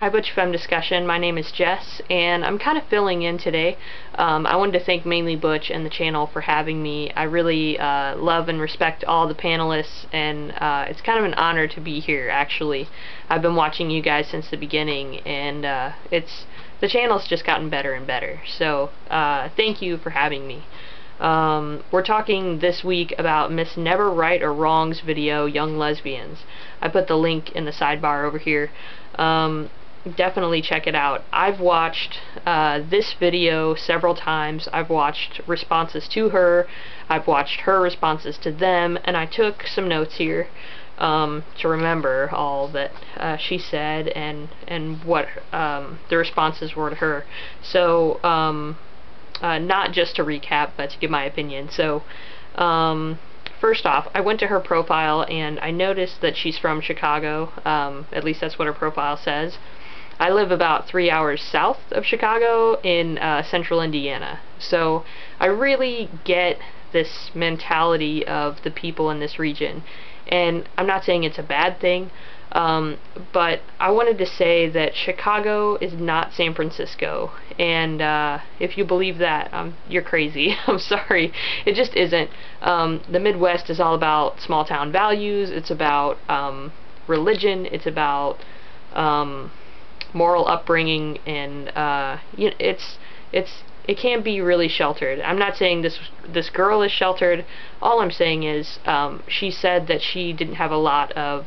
Hi, ButchFemmeDiscussion. My name is Jess, and I'm kind of filling in today. I wanted to thank mainly Butch and the channel for having me. I really love and respect all the panelists, and it's kind of an honor to be here, actually. I've been watching you guys since the beginning, and the channel's just gotten better and better. So, thank you for having me. We're talking this week about Miss Never Right or Wrong's video, Young Lesbians. I put the link in the sidebar over here. Definitely check it out. I've watched this video several times. I've watched responses to her, I've watched her responses to them, and I took some notes here to remember all that she said and what the responses were to her. So, not just to recap, but to give my opinion. So, first off, I went to her profile and I noticed that she's from Chicago. At least that's what her profile says. I live about 3 hours south of Chicago in central Indiana. So I really get this mentality of the people in this region. And I'm not saying it's a bad thing, but I wanted to say that Chicago is not San Francisco. And if you believe that, you're crazy. I'm sorry. It just isn't. The Midwest is all about small town values. It's about religion. It's about moral upbringing, and you know, it can be really sheltered. I'm not saying this girl is sheltered. All I'm saying is she said that she didn't have a lot of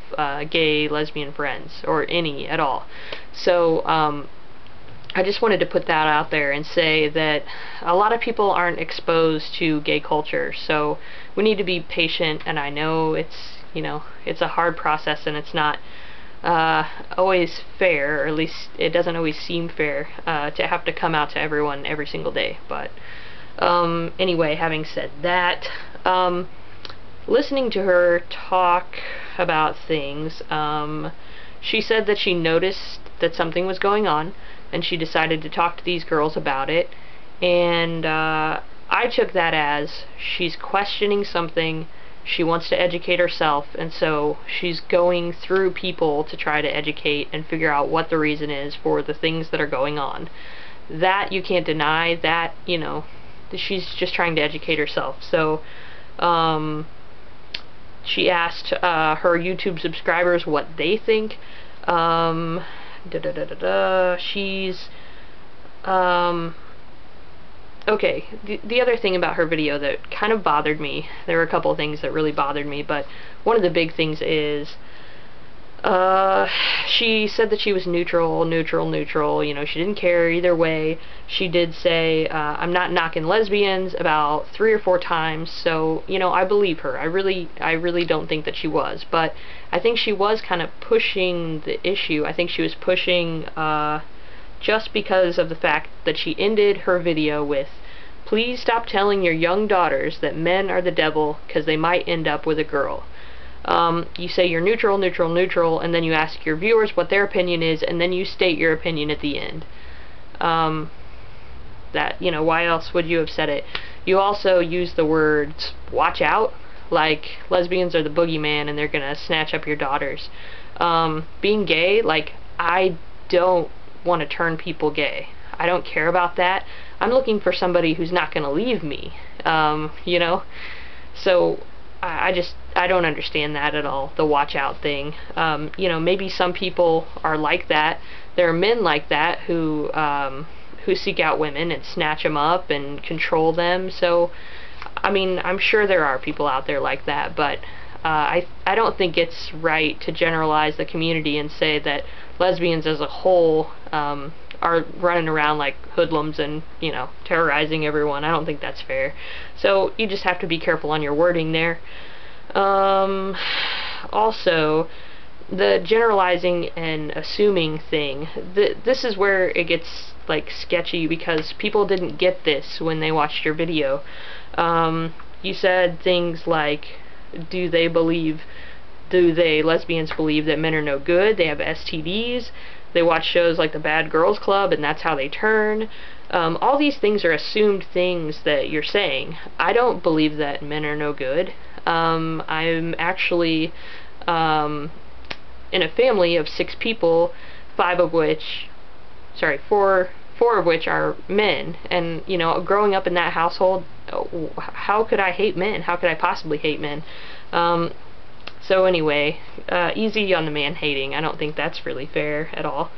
gay lesbian friends, or any at all. So I just wanted to put that out there and say that a lot of people aren't exposed to gay culture, so we need to be patient. And I know it's, you know, it's a hard process, and it's not always fair, or at least it doesn't always seem fair to have to come out to everyone every single day. But anyway, having said that, listening to her talk about things, she said that she noticed that something was going on, and she decided to talk to these girls about it, and I took that as she's questioning something. She wants to educate herself, and so she's going through people to try to educate and figure out what the reason is for the things that are going on. That you can't deny. That, you know, she's just trying to educate herself. So she asked her YouTube subscribers what they think. She's okay, the other thing about her video that kind of bothered me, there were a couple of things that really bothered me, but one of the big things is she said that she was neutral, you know, she didn't care either way. She did say, I'm not knocking lesbians, about 3 or 4 times, so, you know, I believe her. I really don't think that she was, but I think she was kind of pushing the issue. I think she was pushing, just because of the fact that she ended her video with, "Please stop telling your young daughters that men are the devil, because they might end up with a girl." You say you're neutral, and then you ask your viewers what their opinion is, and then you state your opinion at the end. That, you know, why else would you have said it? You also use the words, "watch out," like lesbians are the boogeyman and they're gonna snatch up your daughters. Being gay, like, I don't want to turn people gay. I don't care about that. I'm looking for somebody who's not going to leave me, you know? So I don't understand that at all, the watch out thing. You know, maybe some people are like that. There are men like that who seek out women and snatch them up and control them. So, I mean, I'm sure there are people out there like that, but I don't think it's right to generalize the community and say that lesbians as a whole are running around like hoodlums and, you know, terrorizing everyone. I don't think that's fair. So you just have to be careful on your wording there. Also, the generalizing and assuming thing, this is where it gets like sketchy, because people didn't get this when they watched your video. You said things like, lesbians believe that men are no good, they have STDs, they watch shows like the Bad Girls Club and that's how they turn. All these things are assumed things that you're saying. I don't believe that men are no good. I'm actually in a family of 6 people four of which are men. And, you know, growing up in that household, how could I hate men? How could I possibly hate men? So anyway, easy on the man hating. I don't think that's really fair at all.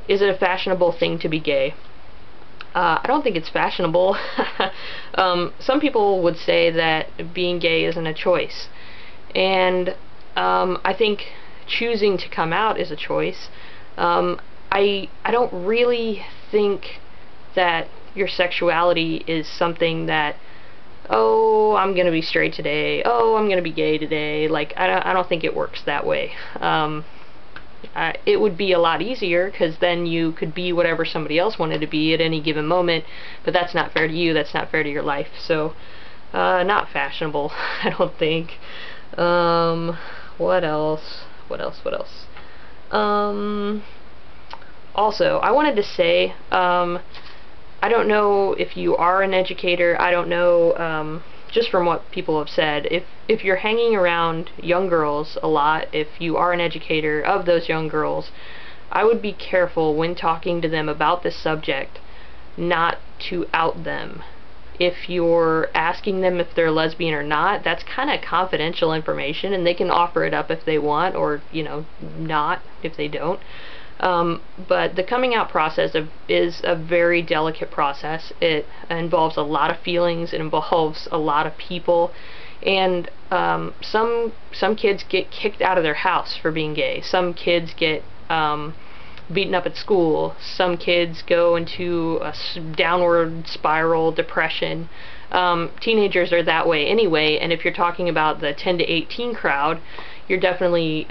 Is it a fashionable thing to be gay? I don't think it's fashionable. Some people would say that being gay isn't a choice. And I think choosing to come out is a choice. I don't really think that your sexuality is something that, oh, I'm gonna be straight today, oh, I'm gonna be gay today. Like, I don't think it works that way. It would be a lot easier, because then you could be whatever somebody else wanted to be at any given moment, but that's not fair to you, that's not fair to your life. So, not fashionable, I don't think. What else? Also, I wanted to say, I don't know if you are an educator. I don't know, just from what people have said, if you're hanging around young girls a lot, if you are an educator of those young girls, I would be careful when talking to them about this subject not to out them. If you're asking them if they're lesbian or not, that's kind of confidential information, and they can offer it up if they want, or, you know, not if they don't. But the coming out process is a very delicate process. It involves a lot of feelings, it involves a lot of people, and some kids get kicked out of their house for being gay. Some kids get beaten up at school. Some kids go into a downward spiral depression. Teenagers are that way anyway, and if you're talking about the 10 to 18 crowd, you're definitely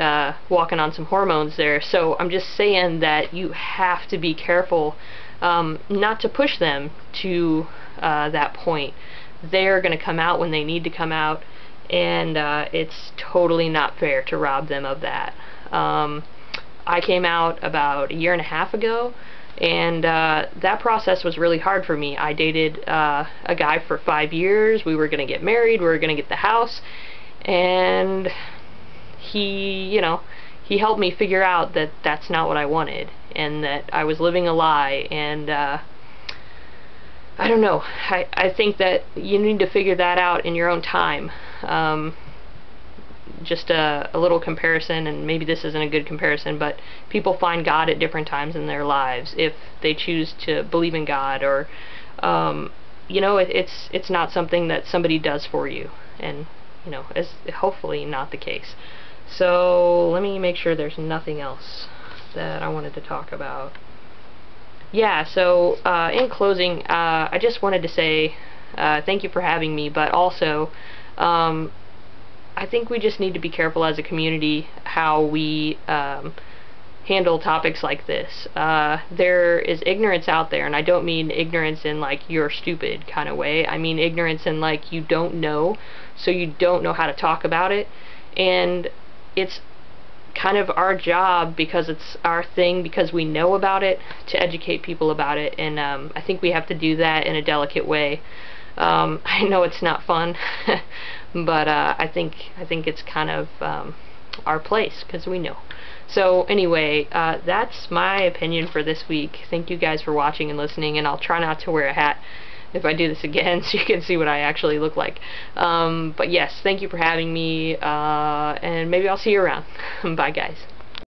walking on some hormones there. So I'm just saying that you have to be careful not to push them to that point. They're going to come out when they need to come out, and it's totally not fair to rob them of that. I came out about 1.5 years ago, and that process was really hard for me. I dated a guy for 5 years. We were going to get married, we were going to get the house, and he helped me figure out that that's not what I wanted, and that I was living a lie. And I don't know, I think that you need to figure that out in your own time. Just a little comparison, and maybe this isn't a good comparison, but people find God at different times in their lives if they choose to believe in God, or you know, it's not something that somebody does for you, and you know, it's hopefully not the case. So let me make sure there's nothing else that I wanted to talk about. Yeah, so in closing, I just wanted to say thank you for having me, but also I think we just need to be careful as a community how we handle topics like this. There is ignorance out there, and I don't mean ignorance in like you're stupid kind of way. I mean ignorance in like you don't know, so you don't know how to talk about it, and it's kind of our job, because it's our thing, because we know about it, to educate people about it. And I think we have to do that in a delicate way. I know it's not fun, but I think it's kind of our place, because we know. So anyway, that's my opinion for this week. Thank you guys for watching and listening, and I'll try not to wear a hat if I do this again, so you can see what I actually look like. But yes, thank you for having me, and maybe I'll see you around. Bye guys.